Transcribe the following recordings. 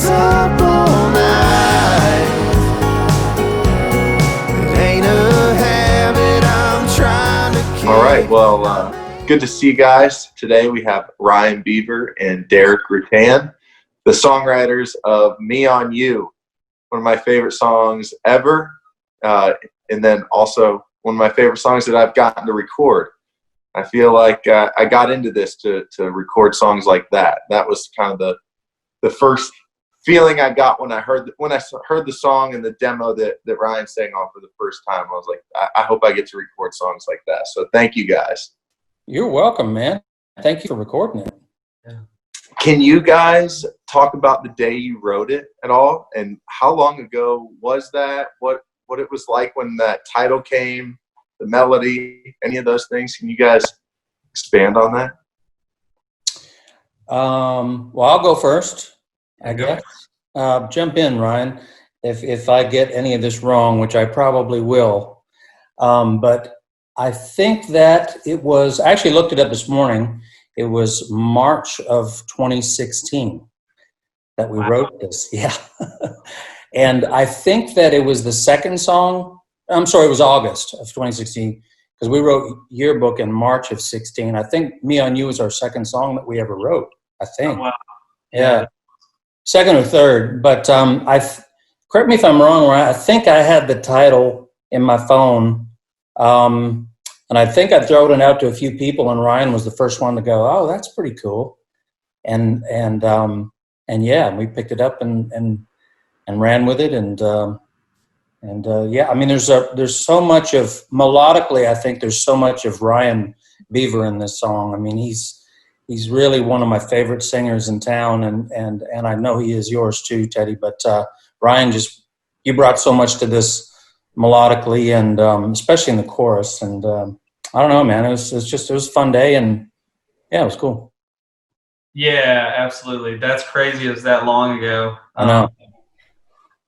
us up all night. It ain't a habit I'm trying to keep. All right, well, good to see you guys. Today we have Ryan Beaver and Deric Ruttan, the songwriters of Me on You, one of my favorite songs ever, and then also one of my favorite songs that I've gotten to record. I feel like I got into this to record songs like that. That was kind of the first feeling I got when I heard the song and the demo that Ryan sang on for the first time. I was like, I hope I get to record songs like that. So thank you guys. You're welcome, man. Thank you for recording it. Yeah. Can you guys talk about the day you wrote it at all, and how long ago was that? What it was like when that title came, the melody, any of those things? Can you guys expand on that? Well, I'll go first, I guess. Jump in, Ryan, if I get any of this wrong, which I probably will. But I think that it was, I actually looked it up this morning. It was March of 2016 that we wrote this. Yeah. And I think that it was the second song. I'm sorry, it was August of 2016, because we wrote Yearbook in March of 16. I think Me on You was our second song that we ever wrote, I think. Oh, wow. Yeah. Second or third. But correct me if I'm wrong, Ryan, I think I had the title in my phone. And I think I thrown it out to a few people, and Ryan was the first one to go, "Oh, that's pretty cool." And yeah, we picked it up and ran with it. Yeah, I mean, there's so much of, melodically, I think there's so much of Ryan Beaver in this song. I mean, he's really one of my favorite singers in town, and I know he is yours too, Teddy. But Ryan, you brought so much to this melodically, and especially in the chorus. And I don't know, man, it was a fun day, and yeah, it was cool. Yeah, absolutely. That's crazy. It was that long ago. I know.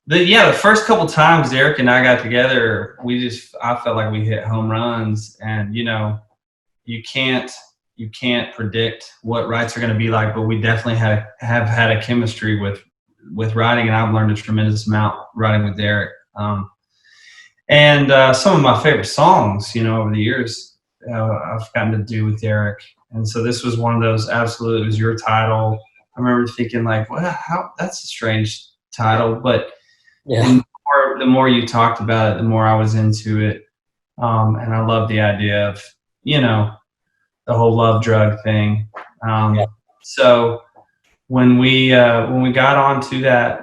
The first couple times Deric and I got together, I felt like we hit home runs, and you can't predict what writes are going to be like, but we definitely have had a chemistry with writing, and I've learned a tremendous amount writing with Deric. And some of my favorite songs, over the years, I've gotten to do with Deric. And so this was one of those, absolutely, it was your title. I remember thinking like, well, that's a strange title, but yeah. The more you talked about it, the more I was into it. And I love the idea of, the whole love drug thing. Yeah. So when we got onto that,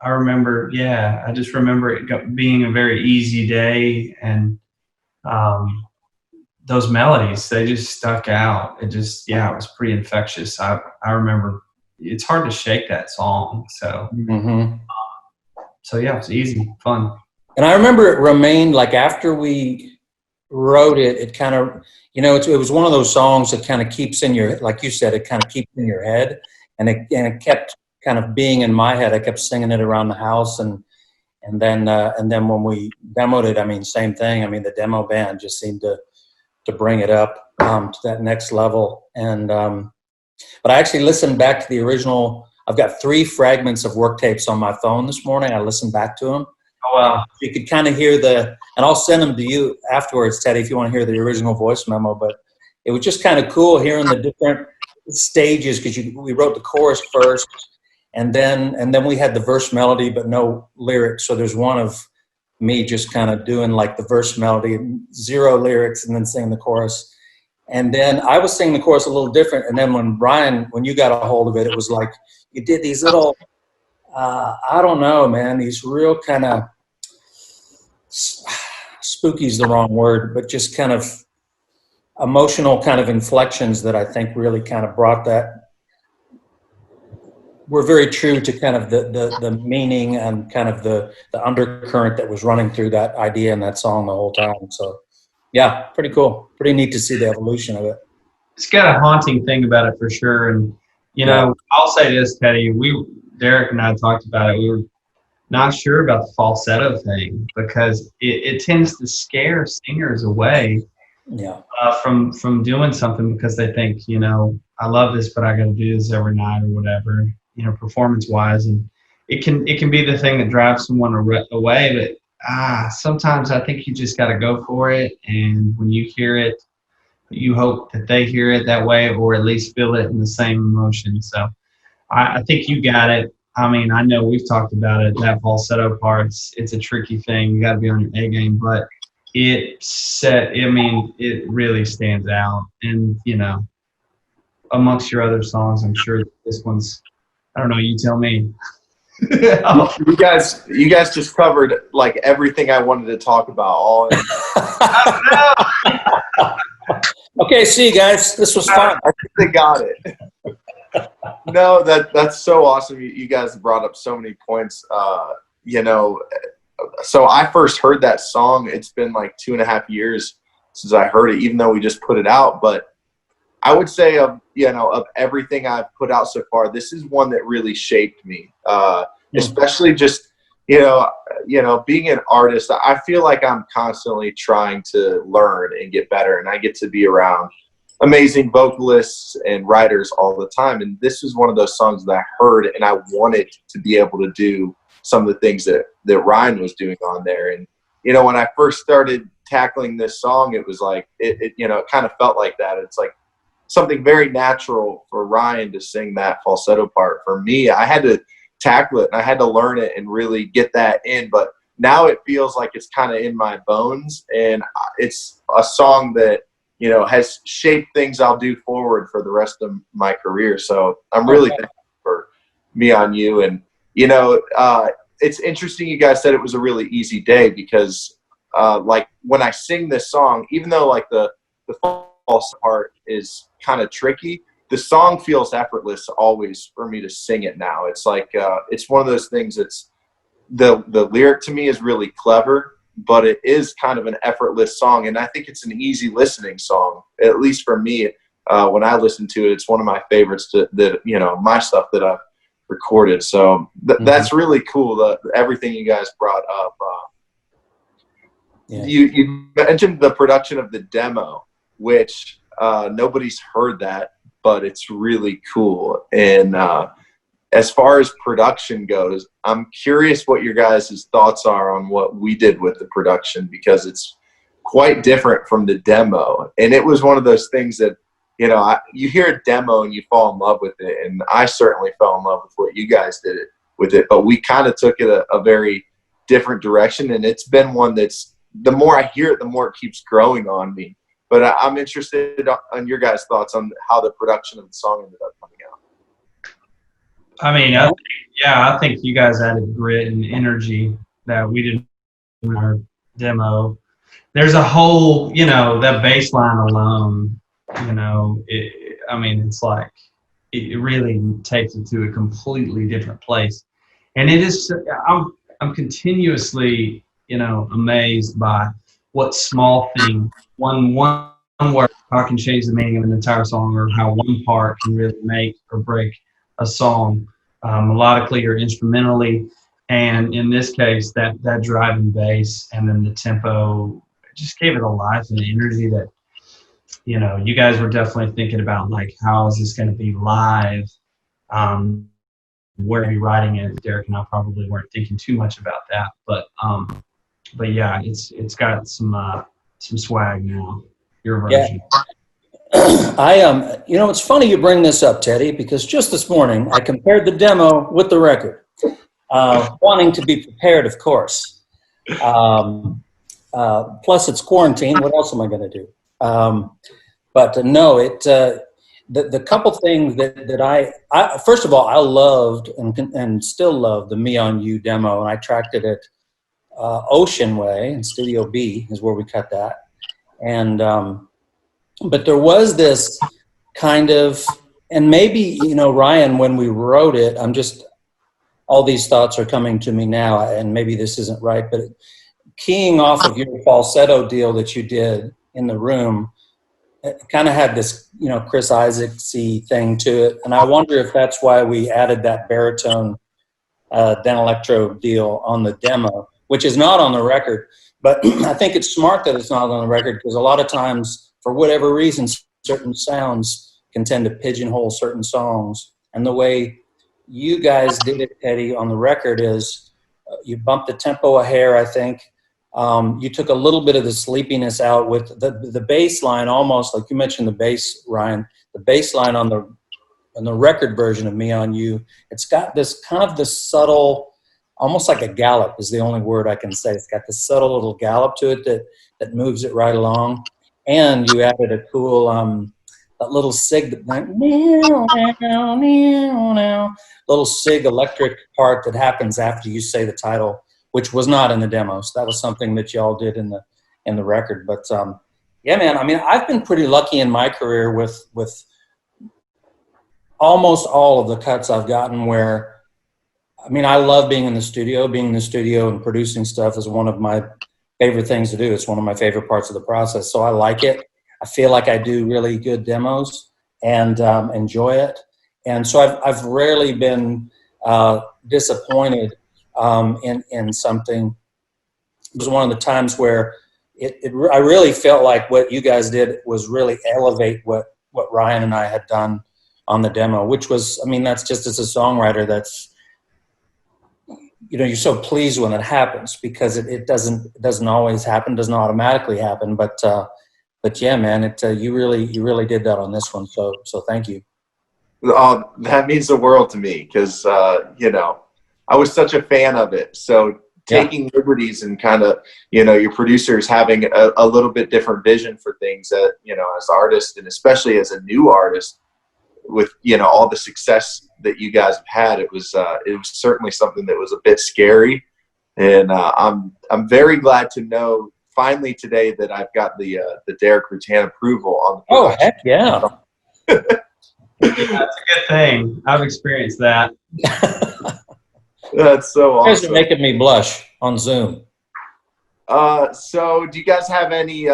I remember, I just remember it being a very easy day, and those melodies, they just stuck out. It was pretty infectious. I remember it's hard to shake that song. So, so yeah, it was easy, fun. And I remember it remained, like, after we wrote it, it kind of, it was one of those songs that kind of keeps in your, like you said, it kind of keeps in your head, and it kept kind of being in my head. I kept singing it around the house, and then when we demoed it, I mean, same thing. I mean, the demo band just seemed to bring it up to that next level. And but I actually listened back to the original. I've got 3 fragments of work tapes on my phone this morning. I listened back to them. Oh, wow. You could kind of hear and I'll send them to you afterwards, Teddy, if you want to hear the original voice memo. But it was just kind of cool hearing the different stages, because we wrote the chorus first, and then we had the verse melody but no lyrics. So there's one of me just kind of doing like the verse melody, 0 lyrics, and then singing the chorus. And then I was singing the chorus a little different. And then when you got a hold of it, it was like you did these little, I don't know, man, these real kind of, spooky is the wrong word, but just kind of emotional kind of inflections that I think really kind of brought that. We're very true to kind of the meaning and kind of the undercurrent that was running through that idea in that song the whole time. So yeah, pretty cool. Pretty neat to see the evolution of it. It's got a haunting thing about it for sure. And, I'll say this, Teddy, Deric and I talked about it. We were not sure about the falsetto thing, because it tends to scare singers away from doing something, because they think, I love this, but I got to do this every night or whatever. performance wise, and it can be the thing that drives someone away. But sometimes I think you just got to go for it, and when you hear it, you hope that they hear it that way, or at least feel it in the same emotion. So I think you got it. I mean, I know we've talked about it. That falsetto part, it's a tricky thing. You got to be on your A game, but it really stands out. And amongst your other songs, I'm sure this one's. I don't know. You tell me. You guys just covered like everything I wanted to talk about. All in. Okay, see you guys. This was fun. I think they got it. No, that's so awesome. You guys brought up so many points. So I first heard that song. It's been like 2.5 years since I heard it, even though we just put it out. But I would say of everything I've put out so far, this is one that really shaped me. Especially just being an artist. I feel like I'm constantly trying to learn and get better, and I get to be around amazing vocalists and writers all the time. And this is one of those songs that I heard, and I wanted to be able to do some of the things that Ryan was doing on there. And when I first started tackling this song, it was like it kind of felt like that. It's like something very natural for Ryan to sing that falsetto part. For me, I had to tackle it and I had to learn it and really get that in. But now it feels like it's kind of in my bones, and it's a song that has shaped things I'll do forward for the rest of my career. So I'm really thankful for Me on You. And it's interesting you guys said it was a really easy day, because like when I sing this song, even though like the false part is kind of tricky, the song feels effortless always for me to sing it now. It's like it's one of those things that's the lyric to me is really clever, but it is kind of an effortless song, and I think it's an easy listening song, at least for me. When I listen to it, it's one of my favorites my stuff that I've recorded. So that's really cool, everything you guys brought up. You mentioned the production of the demo, which nobody's heard that, but it's really cool. And as far as production goes, I'm curious what your guys' thoughts are on what we did with the production, because it's quite different from the demo. And it was one of those things that, you hear a demo and you fall in love with it. And I certainly fell in love with what you guys did with it, but we kind of took it a very different direction. And it's been one that's, the more I hear it, the more it keeps growing on me. But I'm interested on your guys' thoughts on how the production of the song ended up coming out. I mean, I think you guys added grit and energy that we didn't in our demo. There's a whole, that bass line alone, it's like, it really takes it to a completely different place. And it is, I'm continuously, amazed by what small thing, one word can change the meaning of an entire song, or how one part can really make or break a song, melodically or instrumentally. And in this case, that driving bass and then the tempo just gave it a life and energy that, you guys were definitely thinking about, like, how is this going to be live? Where are you writing it? Deric and I probably weren't thinking too much about that, but yeah, it's got some swag now. Your version. Yeah. It's funny you bring this up, Teddy, because just this morning I compared the demo with the record, wanting to be prepared, of course. Plus, it's quarantine. What else am I going to do? But no, the couple things that I first of all, I loved and still love the Me on You demo, and I tracked it at Ocean Way in Studio B is where we cut that. And but there was this kind of, and maybe, Ryan, when we wrote it, all these thoughts are coming to me now, and maybe this isn't right, but keying off of your falsetto deal that you did in the room, it kind of had this, Chris Isaacs-y thing to it. And I wonder if that's why we added that baritone Dan Electro deal on the demo, which is not on the record. But I think it's smart that it's not on the record, because a lot of times, for whatever reason, certain sounds can tend to pigeonhole certain songs. And the way you guys did it, Eddie, on the record is you bumped the tempo a hair, I think. You took a little bit of the sleepiness out with the bass line, almost like you mentioned the bass, Ryan. The bass line on the record version of Me on You, it's got this kind of this subtle, almost like a gallop is the only word I can say. It's got this subtle little gallop to it that moves it right along. And you added a cool that little sig, like little sig electric part that happens after you say the title, which was not in the demos. That was something that y'all did in the record. But yeah, man, I mean, I've been pretty lucky in my career with almost all of the cuts I've gotten where, I mean, I love being in the studio. Being in the studio and producing stuff is one of my favorite things to do. It's one of my favorite parts of the process. So I like it. I feel like I do really good demos and enjoy it. And so I've rarely been disappointed in something. It was one of the times where I really felt like what you guys did was really elevate what Ryan and I had done on the demo, which was, I mean, that's just as a songwriter, that's, you know, you're so pleased when it happens because it doesn't always happen, doesn't automatically happen. But yeah, man, you really did that on this one. So thank you. Oh, that means the world to me because, you know, I was such a fan of it. So taking liberties and kind of, you know, your producers having a little bit different vision for things that, you know, as artists and especially as a new artist with, you know, all the success that you guys have had, it was certainly something that was a bit scary. And I'm very glad to know finally today that I've got the Deric Ruttan approval on the production. Oh, heck yeah. That's a good thing. I've experienced that. That's so awesome. You guys are making me blush on Zoom. So do you guys have any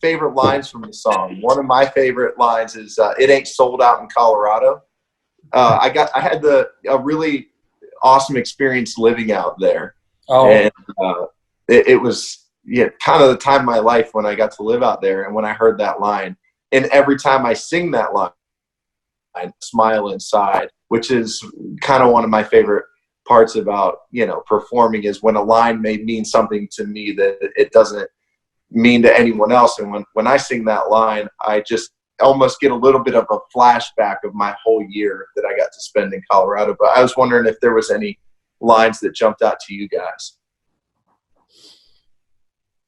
favorite lines from the song? One of my favorite lines is "It ain't sold out in Colorado." I had a really awesome experience living out there. Oh. And it was kind of the time of my life when I got to live out there. And when I heard that line, and every time I sing that line, I smile inside, which is kind of one of my favorite parts about, you know, performing is when a line may mean something to me that it doesn't mean to anyone else. And when I sing that line, I just almost get a little bit of a flashback of my whole year that I got to spend in Colorado. But I was wondering if there was any lines that jumped out to you guys.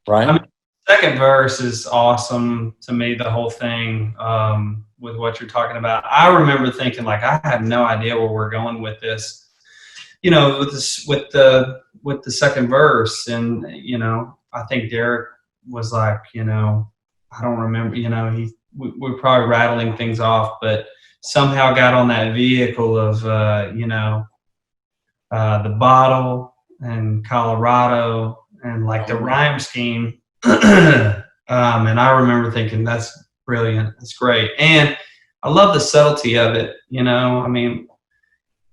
Ryan? I mean, the second verse is awesome to me, the whole thing with what you're talking about. I remember thinking, like, I have no idea where we're going with this. You know, with the second verse, and you know, I think Deric was like, you know, I don't remember, you know, we're probably rattling things off, but somehow got on that vehicle of, you know, the bottle and Colorado and like the rhyme scheme, and I remember thinking that's brilliant, that's great, and I love the subtlety of it. You know, I mean,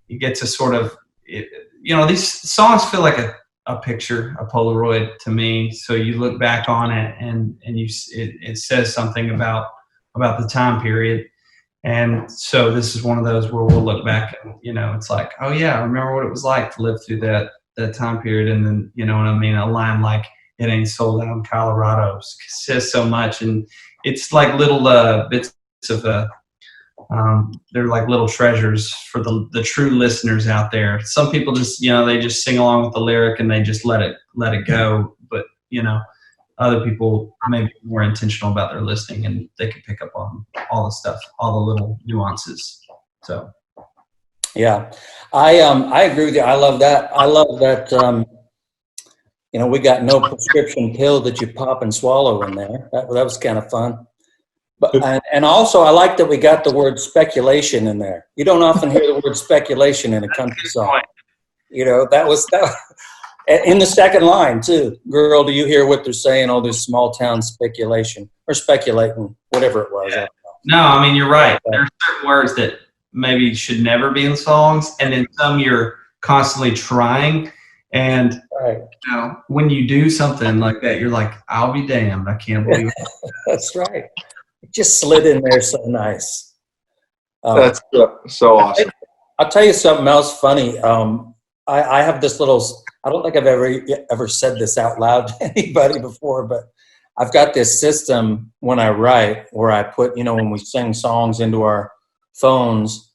you get to sort of. You know, these songs feel like a picture, a Polaroid to me. So you look back on it and it says something about the time period. And so this is one of those where we'll look back and, you know, it's like, oh yeah, I remember what it was like to live through that time period. And then, you know what I mean? A line like "It ain't sold out in Colorado" says so much. And it's like little bits of they're like little treasures for the true listeners out there. Some people just, you know, they just sing along with the lyric and they just let it go. But, you know, other people may be more intentional about their listening and they can pick up on all the stuff, all the little nuances. So, yeah, I agree with you. I love that. You know, we got no prescription pill that you pop and swallow in there. That was kind of fun. But and also I like that we got the word speculation in there. You don't often hear the word speculation in a country song. You know, that was in the second line too. Girl, do you hear what they're saying? All this small town speculation or speculating, whatever it was. Yeah. No, I mean, you're right. There are certain words that maybe should never be in songs, and then some you're constantly trying. And right. You know, when you do something like that, you're like, I'll be damned. I can't believe it. That's right. It just slid in there so nice. That's so awesome. I'll tell you something else funny. I have this little, I don't think I've ever said this out loud to anybody before, but I've got this system when I write where I put, when we sing songs into our phones,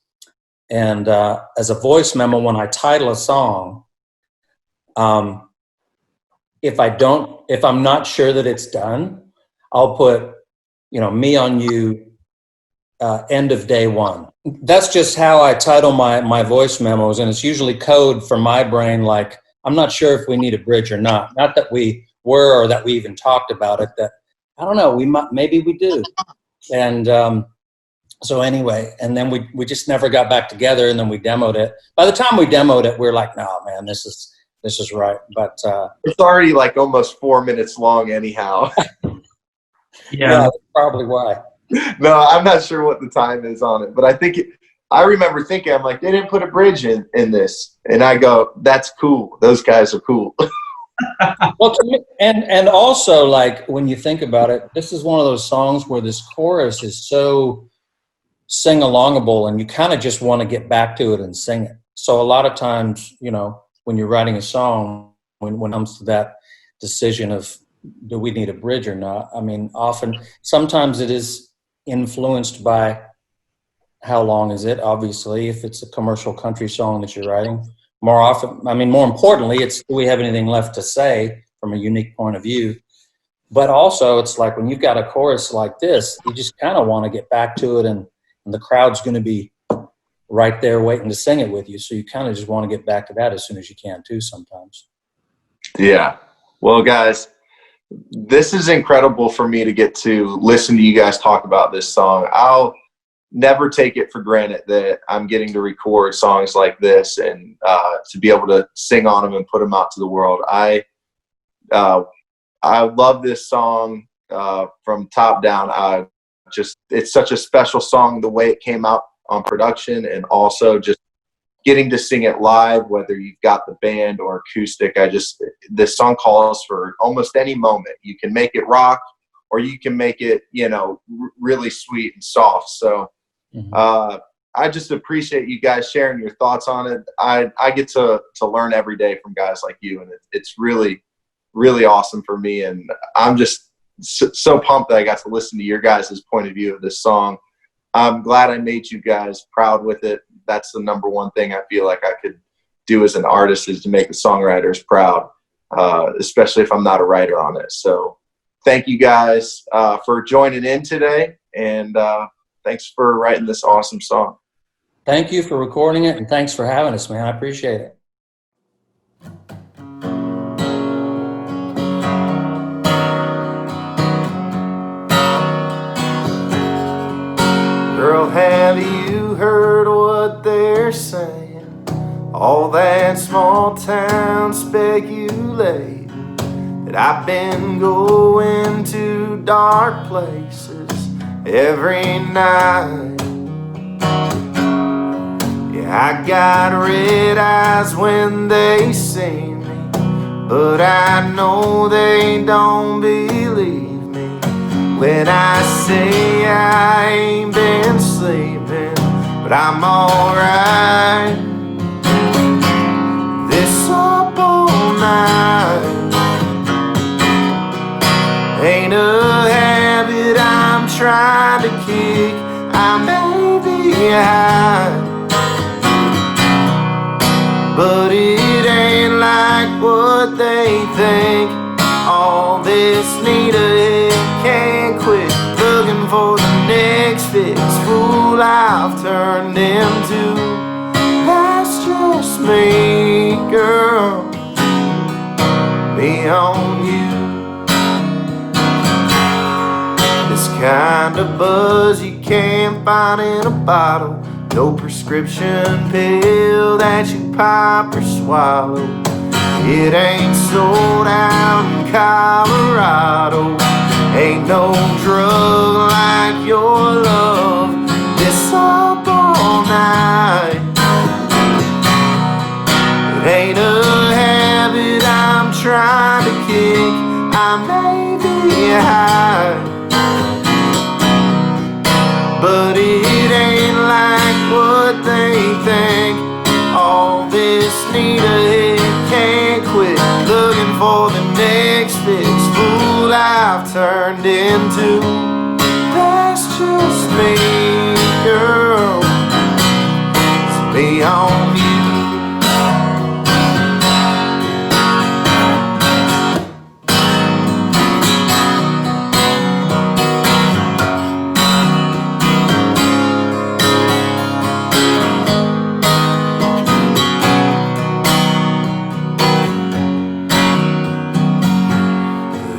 and as a voice memo, when I title a song, if I'm not sure that it's done, I'll put, me on you, end of day one. That's just how I title my voice memos, and it's usually code for my brain, like, I'm not sure if we need a bridge or not. Not that we were, or that we even talked about it, that, I don't know, maybe we do. And so anyway, and then we just never got back together, and then we demoed it. By the time we demoed it, we were like, no, man, this is right. But it's already like almost 4 minutes long anyhow. Yeah, that's probably why. No, I'm not sure what the time is on it, but I remember thinking, I'm like, they didn't put a bridge in this. And I go, that's cool. Those guys are cool. Well, to me, and also, like, when you think about it, this is one of those songs where this chorus is so sing-alongable, and you kind of just want to get back to it and sing it. So a lot of times, when you're writing a song, when it comes to that decision of, do we need a bridge or not? I mean, sometimes it is influenced by how long is it, obviously, if it's a commercial country song that you're writing. More importantly, it's, do we have anything left to say from a unique point of view? But also, it's like, when you've got a chorus like this, you just kind of want to get back to it, and the crowd's going to be right there waiting to sing it with you. So you kind of just want to get back to that as soon as you can too sometimes. Yeah. Well, guys, this is incredible for me to get to listen to you guys talk about this song. I'll never take it for granted that I'm getting to record songs like this, and to be able to sing on them and put them out to the world. I love this song from top down. It's such a special song, the way it came out on production, and also just getting to sing it live, whether you've got the band or acoustic. This song calls for almost any moment. You can make it rock, or you can make it, really sweet and soft. So I just appreciate you guys sharing your thoughts on it. I get to learn every day from guys like you, and it's really, really awesome for me. And I'm just so pumped that I got to listen to your guys' point of view of this song. I'm glad I made you guys proud with it. That's the number one thing I feel like I could do as an artist, is to make the songwriters proud, especially if I'm not a writer on it. So thank you guys for joining in today, and thanks for writing this awesome song. Thank you for recording it, and thanks for having us, man. I appreciate it. Girl, have you heard what they're saying? All that small town speculating, that I've been going to dark places every night. Yeah, I got red eyes when they see me, but I know they don't believe when I say I ain't been sleeping, but I'm alright. This up all night ain't a habit I'm trying to kick. I may be high, but it ain't like what they think. All this need a can't quit looking for the next fix. Fool I've turned into. That's just me, girl. Me on you. This kind of buzz you can't find in a bottle. No prescription pill that you pop or swallow. It ain't sold out in Colorado. Ain't no drug like your love. This up all night. It ain't a habit I'm trying to kick. I may be high, but it ain't like what they think. turned into. That's just me, girl. It's me on you.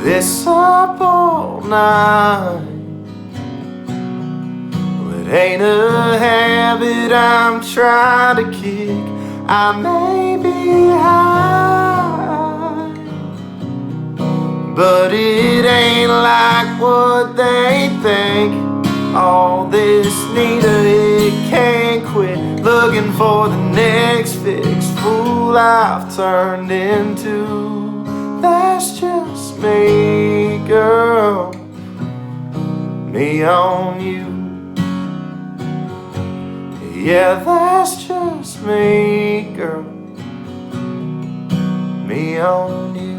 This up all night. Well, it ain't a habit I'm trying to kick. I may be high, but it ain't like what they think. All this neither, it can't quit. Looking for the next fix. Fool I've turned into. That's just me, girl. Me on you. Yeah, that's just me, girl. Me on you.